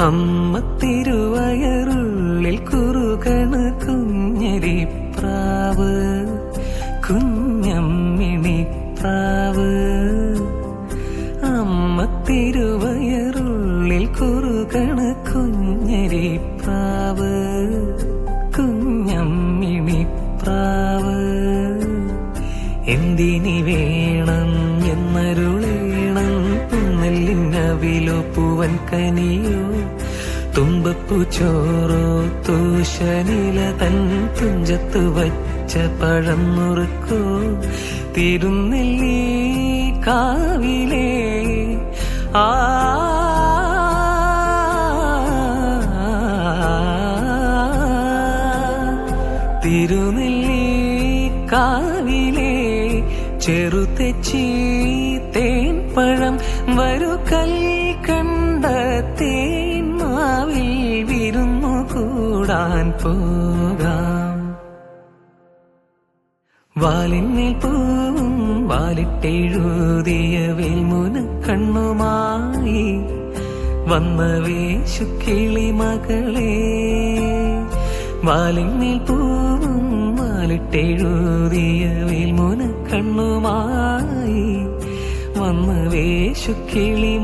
അമ്മ തിരുവയറുള്ളിൽ കുറുകണ കുഞ്ഞരിപ്രാവ്, കുഞ്ഞമ്മിണിപ്രാവ്. അമ്മ തിരുവയറുള്ളിൽ കുറുകണ കുഞ്ഞരിപ്രാവ്, കുഞ്ഞമ്മിണിപ്രാവ്. എന്തിനി വേണം എന്നരുളേണം, നെല്ലിനവിലോ പൂവൻ കനിയോ, തുമ്പപ്പൂ ചോറോ തൂശനില തൻ തുഞ്ചത്ത് വച്ച പഴം നുറുക്കോ, തിരുനെല്ലി കാവിലേ ആ തിരുനെല്ലി കാവിലേ ചെറുതെച്ചി തേൻ പഴം വരു കൽക്കണ്ട തേൻ മാവിൽ വിരുന്നു കൂടാൻ പോകാം. വാലിന്മേൽ പൂവും വാലിട്ടെഴുതിയ വേൽമുന കണ്ണുമായി വന്ന വേശുക്കിളി മകളെ. വാലിന്മേൽ പൂവും വാലിട്ടെഴുതിയ വേൽമുന കണ്ണുമായി വന്ന വേശുക്കിളി